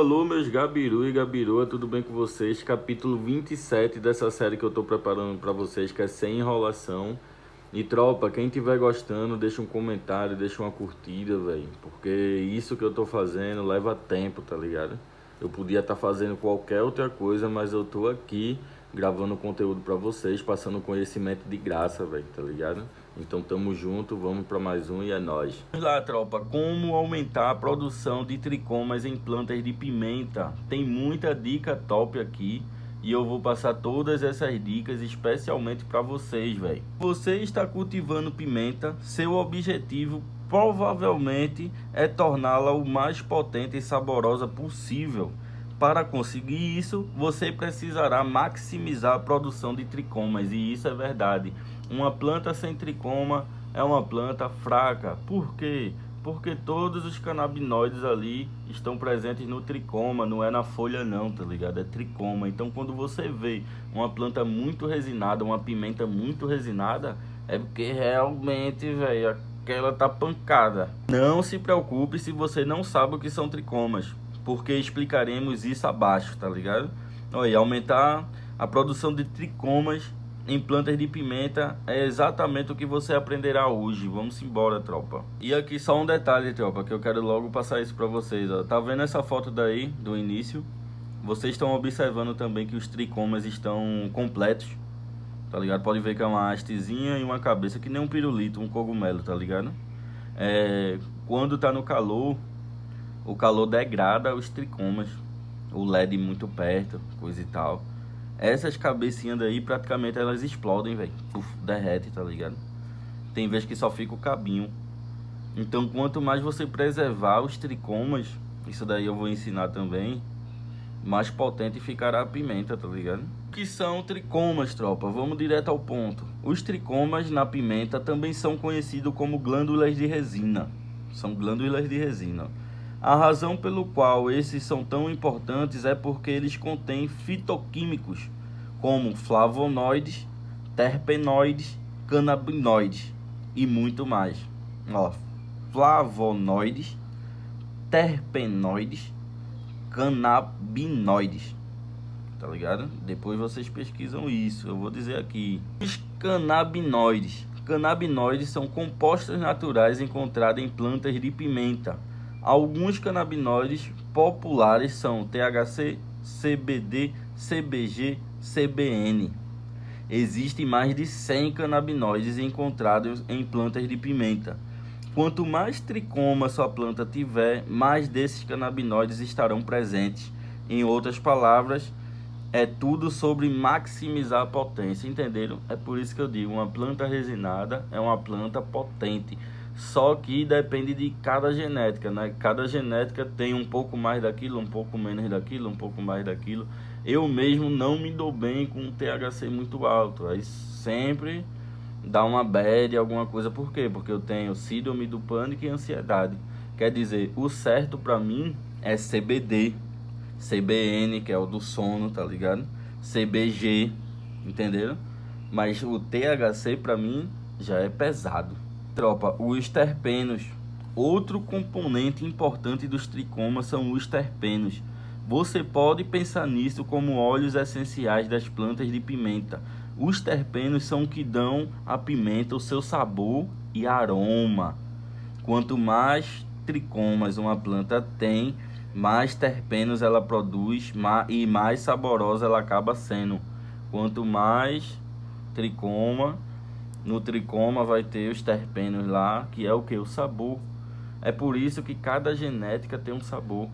Alô, meus Gabiru e Gabiroa, tudo bem com vocês? Capítulo 27 dessa série que eu tô preparando pra vocês, que é Sem Enrolação. E tropa, quem tiver gostando, deixa um comentário, deixa uma curtida, velho. Porque isso que eu tô fazendo leva tempo, tá ligado? Eu podia estar fazendo qualquer outra coisa, mas eu tô aqui gravando conteúdo pra vocês, passando conhecimento de graça, velho, tá ligado? Então tamo junto, vamos pra mais um e é nóis. Vamos lá, tropa, como aumentar a produção de tricomas em plantas de pimenta? Tem muita dica top aqui. E eu vou passar todas essas dicas especialmente para vocês, velho. Você está cultivando pimenta, seu objetivo provavelmente é torná-la o mais potente e saborosa possível. Para conseguir isso, você precisará maximizar a produção de tricomas, e isso é verdade. Uma planta sem tricoma é uma planta fraca. Por quê? Porque todos os canabinoides ali estão presentes no tricoma, não é na folha não, tá ligado? É tricoma. Então quando você vê uma planta muito resinada, uma pimenta muito resinada, é porque realmente, velho, aquela tá pancada. Não se preocupe se você não sabe o que são tricomas, porque explicaremos isso abaixo, tá ligado? Olha, aumentar a produção de tricomas em plantas de pimenta é exatamente o que você aprenderá hoje. Vamos embora, tropa. E aqui só um detalhe, tropa, que eu quero logo passar isso para vocês, ó. Tá vendo essa foto daí do início? Vocês estão observando também que os tricomas estão completos, tá ligado? Pode ver que é uma hastezinha e uma cabeça, que nem um pirulito, um cogumelo, tá ligado? Quando tá no calor, o calor degrada os tricomas, o LED muito perto, coisa e tal. Essas cabecinhas daí, praticamente elas explodem, velho. Derrete, tá ligado? Tem vezes que só fica o cabinho. Então, quanto mais você preservar os tricomas, isso daí eu vou ensinar também, mais potente ficará a pimenta, tá ligado? O que são tricomas, tropa? Vamos direto ao ponto. Os tricomas na pimenta também são conhecidos como glândulas de resina. São glândulas de resina. A razão pelo qual esses são tão importantes é porque eles contêm fitoquímicos como flavonoides, terpenoides, canabinoides e muito mais. Ó, flavonoides, terpenoides, canabinoides. Tá ligado? Depois vocês pesquisam isso. Eu vou dizer aqui. Os canabinoides. Canabinoides são compostos naturais encontrados em plantas de pimenta. Alguns canabinoides populares são THC, CBD, CBG, CBN. Existem mais de 100 canabinoides encontrados em plantas de pimenta. Quanto mais tricoma sua planta tiver, mais desses canabinoides estarão presentes. Em outras palavras, é tudo sobre maximizar a potência, entenderam? É por isso que eu digo, uma planta resinada é uma planta potente. Só que depende de cada genética, né? Cada genética tem um pouco mais daquilo, um pouco menos daquilo, um pouco mais daquilo. Eu mesmo não me dou bem com um THC muito alto. Aí sempre dá uma bad, alguma coisa. Por quê? Porque eu tenho síndrome do pânico e ansiedade. Quer dizer, o certo pra mim é CBD, CBN, que é o do sono, tá ligado? CBG, entenderam? Mas o THC pra mim já é pesado. Tropa, os terpenos. Outro componente importante dos tricomas são os terpenos. Você pode pensar nisso como óleos essenciais das plantas de pimenta. Os terpenos são o que dão à pimenta o seu sabor e aroma. Quanto mais tricomas uma planta tem, mais terpenos ela produz e mais saborosa ela acaba sendo. Quanto mais tricoma, no tricoma vai ter os terpenos lá, que é o que? O sabor. É por isso que cada genética tem um sabor.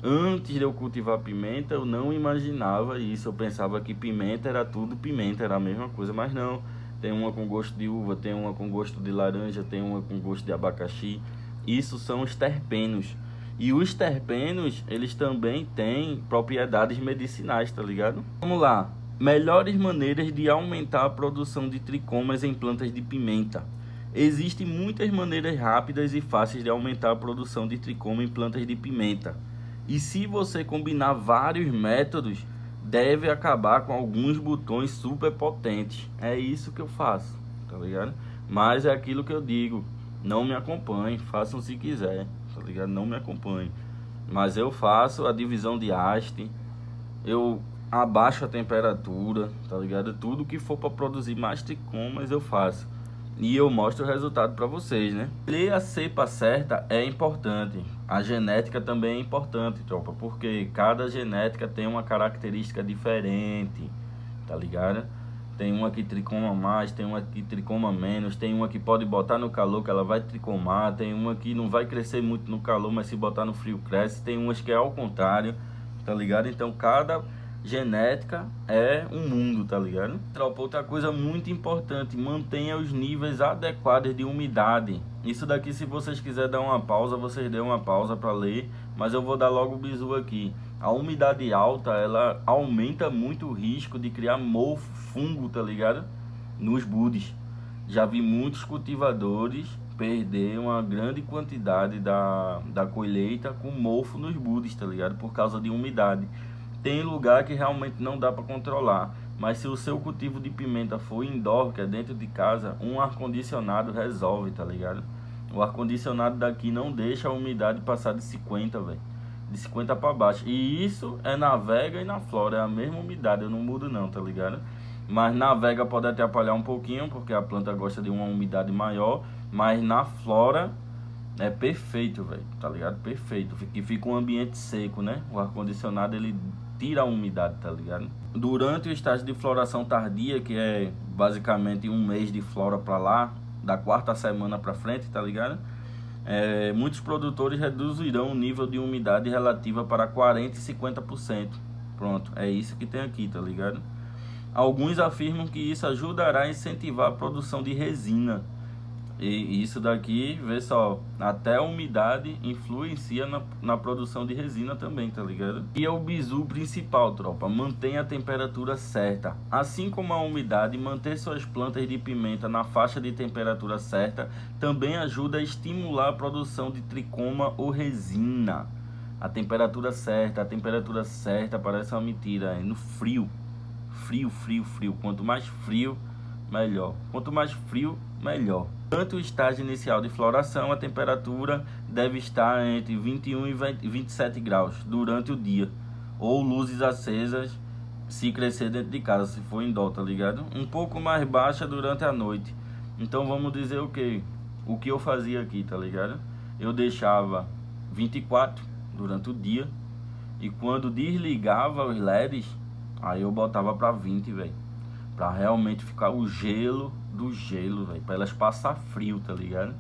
Antes de eu cultivar pimenta, eu não imaginava isso. Eu pensava que pimenta era tudo pimenta, era a mesma coisa, mas não. Tem uma com gosto de uva, tem uma com gosto de laranja, tem uma com gosto de abacaxi. Isso são os terpenos. E os terpenos, eles também têm propriedades medicinais, tá ligado? Vamos lá. Melhores maneiras de aumentar a produção de tricomas em plantas de pimenta. Existem muitas maneiras rápidas e fáceis de aumentar a produção de tricoma em plantas de pimenta. E se você combinar vários métodos, deve acabar com alguns botões super potentes. É isso que eu faço, tá ligado? Mas é aquilo que eu digo, não me acompanhe, façam se quiser, tá ligado? Não me acompanhe. Mas eu faço a divisão de haste, eu abaixo a temperatura, tá ligado? Tudo que for para produzir mais tricomas eu faço. E eu mostro o resultado para vocês, né? Ler a cepa certa é importante. A genética também é importante, tropa, porque cada genética tem uma característica diferente, tá ligado? Tem uma que tricoma mais, tem uma que tricoma menos, tem uma que pode botar no calor que ela vai tricomar, tem uma que não vai crescer muito no calor, mas se botar no frio cresce, tem umas que é ao contrário, tá ligado? Então cada genética é um mundo, tá ligado? Tropa, outra coisa muito importante, mantenha os níveis adequados de umidade. Isso daqui, se vocês quiserem dar uma pausa, vocês dêem uma pausa para ler, mas eu vou dar logo o bizu aqui. A umidade alta, ela aumenta muito o risco de criar mofo, fungo, tá ligado? Nos budes. Já vi muitos cultivadores perder uma grande quantidade da colheita com mofo nos budes, tá ligado? Por causa de umidade. Tem lugar que realmente não dá para controlar, mas se o seu cultivo de pimenta for indoor, que é dentro de casa, um ar-condicionado resolve, tá ligado? O ar-condicionado daqui não deixa a umidade passar de 50, velho. De 50 para baixo. E isso é na Vega e na Flora, é a mesma umidade, eu não mudo não, tá ligado? Mas na Vega pode atrapalhar um pouquinho, porque a planta gosta de uma umidade maior, mas na Flora é perfeito, velho, tá ligado? Perfeito, que fica um ambiente seco, né? O ar-condicionado, ele tira a umidade, tá ligado? Durante o estágio de floração tardia, que é basicamente um mês de flora para lá, da quarta semana para frente, tá ligado? Muitos produtores reduzirão o nível de umidade relativa para 40% e 50%. Pronto, é isso que tem aqui, tá ligado? Alguns afirmam que isso ajudará a incentivar a produção de resina. E isso daqui, vê só, até a umidade influencia na produção de resina também, tá ligado? E é o bizu principal, tropa, mantenha a temperatura certa. Assim como a umidade, manter suas plantas de pimenta na faixa de temperatura certa também ajuda a estimular a produção de tricoma ou resina. A temperatura certa parece uma mentira, é no frio. Frio. Quanto mais frio, melhor. Quanto mais frio, melhor. Durante o estágio inicial de floração, a temperatura deve estar entre 21 e 27 graus durante o dia, ou luzes acesas se crescer dentro de casa, se for indoor, tá ligado? Um pouco mais baixa durante a noite. Então vamos dizer o que? O que eu fazia aqui, tá ligado? Eu deixava 24 durante o dia, e quando desligava os LEDs, aí eu botava para 20, velho. Pra realmente ficar o gelo do gelo, velho. Pra elas passar frio, tá ligado?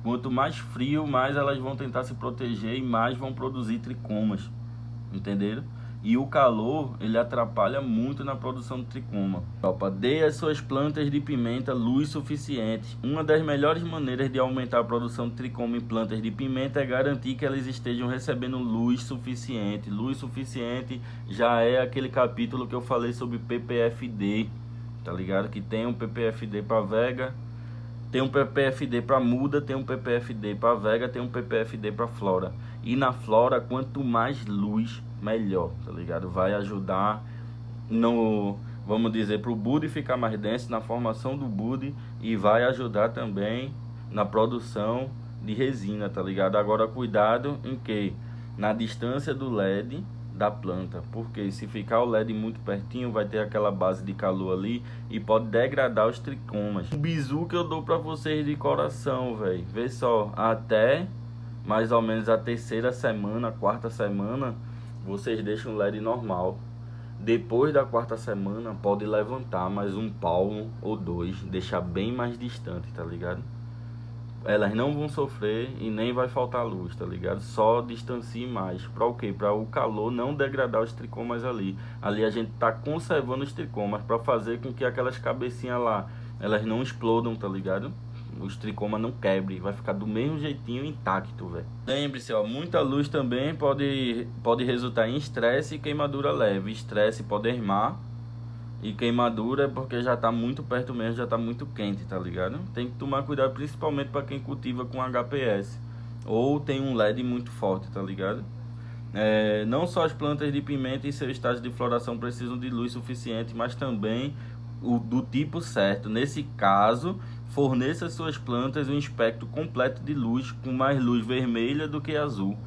Quanto mais frio, mais elas vão tentar se proteger e mais vão produzir tricomas. Entenderam? E o calor, ele atrapalha muito na produção de tricoma. Opa, dê às suas plantas de pimenta luz suficiente. Uma das melhores maneiras de aumentar a produção de tricoma em plantas de pimenta é garantir que elas estejam recebendo luz suficiente. Luz suficiente já é aquele capítulo que eu falei sobre PPFD. Tá ligado? Que tem um PPFD para Vega, tem um PPFD para Muda, tem um PPFD para Vega, tem um PPFD para Flora. E na Flora, quanto mais luz, melhor, tá ligado? Vai ajudar no, vamos dizer, pro bud ficar mais denso, na formação do bud, e vai ajudar também na produção de resina, tá ligado? Agora cuidado em que na distância do LED da planta, porque se ficar o LED muito pertinho, vai ter aquela base de calor ali e pode degradar os tricomas. O bizu que eu dou para vocês de coração, velho, vê só, até mais ou menos a terceira semana, quarta semana, vocês deixam o LED normal. Depois da quarta semana, pode levantar mais um palmo ou dois, deixar bem mais distante, tá ligado? Elas não vão sofrer e nem vai faltar luz, tá ligado? Só distancie mais. Pra o quê? Pra o calor não degradar os tricomas ali. Ali a gente tá conservando os tricomas pra fazer com que aquelas cabecinhas lá, elas não explodam, tá ligado? Os tricomas não quebrem, vai ficar do mesmo jeitinho intacto, velho. Lembre-se, ó, muita luz também pode resultar em estresse e queimadura leve. Estresse pode ermar. E queimadura é porque já tá muito perto mesmo, já tá muito quente, tá ligado? Tem que tomar cuidado principalmente para quem cultiva com HPS ou tem um LED muito forte, tá ligado? Não só as plantas de pimenta em seu estágio de floração precisam de luz suficiente, mas também do tipo certo. Nesse caso, forneça às suas plantas um espectro completo de luz, com mais luz vermelha do que azul.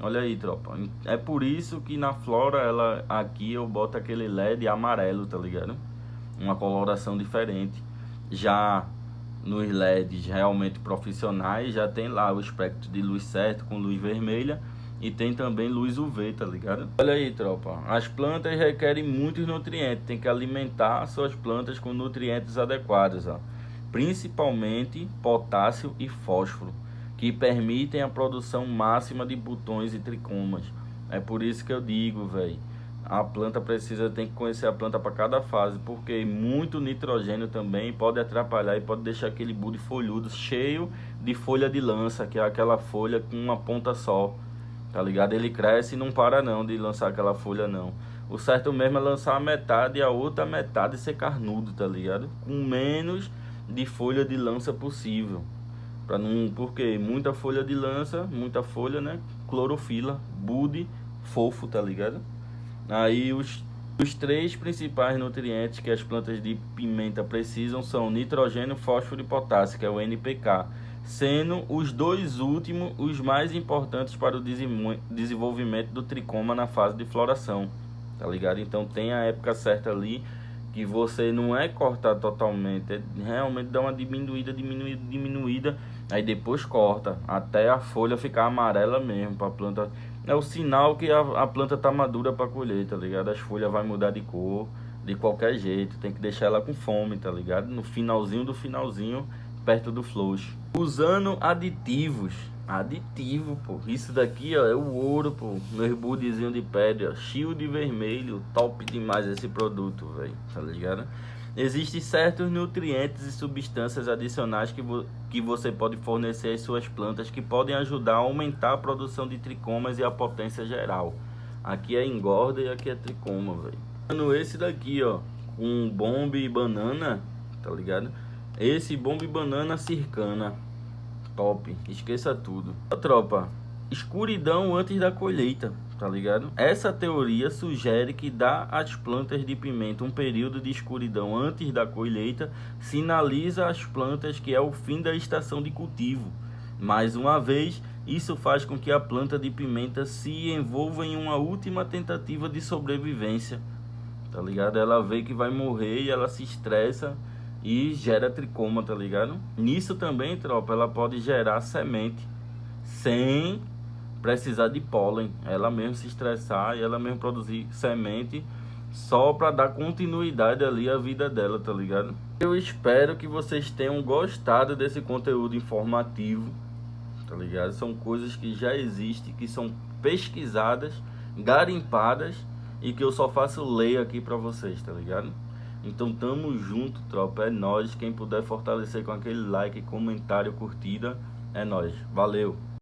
Olha aí, tropa. É por isso que na flora, ela aqui eu boto aquele LED amarelo, tá ligado? Uma coloração diferente. Já nos LEDs realmente profissionais, já tem lá o espectro de luz certo com luz vermelha e tem também luz UV, tá ligado? Olha aí, tropa. As plantas requerem muitos nutrientes, tem que alimentar suas plantas com nutrientes adequados, ó. Principalmente potássio e fósforo, que permitem a produção máxima de botões e tricomas. É por isso que eu digo, velho, a planta tem que conhecer a planta para cada fase, porque muito nitrogênio também pode atrapalhar e pode deixar aquele bud folhudo cheio de folha de lança, que é aquela folha com uma ponta só, tá ligado? Ele cresce e não para não de lançar aquela folha não. O certo mesmo é lançar a metade e a outra metade ser carnudo, tá ligado? Com menos de folha de lança possível. Pra não, porque muita folha de lança, muita folha, né? Clorofila, bud, fofo, tá ligado? Aí os três principais nutrientes que as plantas de pimenta precisam são nitrogênio, fósforo e potássio, que é o NPK, sendo os dois últimos os mais importantes para o desenvolvimento do tricoma na fase de floração, tá ligado? Então tem a época certa ali que você não é cortar totalmente, é realmente dar uma diminuída, aí depois corta até a folha ficar amarela mesmo, para a planta. É o sinal que a planta tá madura para colher, tá ligado? As folhas vai mudar de cor de qualquer jeito, tem que deixar ela com fome, tá ligado? No finalzinho do finalzinho, perto do flush. Usando aditivos. Aditivo, pô. Isso daqui, ó, é o ouro, pô. Meu budezinho de pedra, ó. Shield vermelho. Top demais esse produto, velho. Tá ligado? Existem certos nutrientes e substâncias adicionais que você pode fornecer às suas plantas que podem ajudar a aumentar a produção de tricomas e a potência geral. Aqui é engorda e aqui é tricoma, velho. Esse daqui, ó, com bombe e banana, tá ligado? Esse bombe banana circana. Top, esqueça tudo. Tropa, escuridão antes da colheita, tá ligado? Essa teoria sugere que dar às plantas de pimenta um período de escuridão antes da colheita sinaliza às plantas que é o fim da estação de cultivo. Mais uma vez, isso faz com que a planta de pimenta se envolva em uma última tentativa de sobrevivência, tá ligado? Ela vê que vai morrer e ela se estressa e gera tricoma, tá ligado? Nisso também, tropa, ela pode gerar semente sem precisar de pólen, ela mesmo se estressar e ela mesmo produzir semente só para dar continuidade ali à vida dela, tá ligado? Eu espero que vocês tenham gostado desse conteúdo informativo, tá ligado? São coisas que já existem, que são pesquisadas, garimpadas e que eu só faço ler aqui para vocês, tá ligado? Então tamo junto, tropa, é nóis. Quem puder fortalecer com aquele like, comentário, curtida, é nóis. Valeu!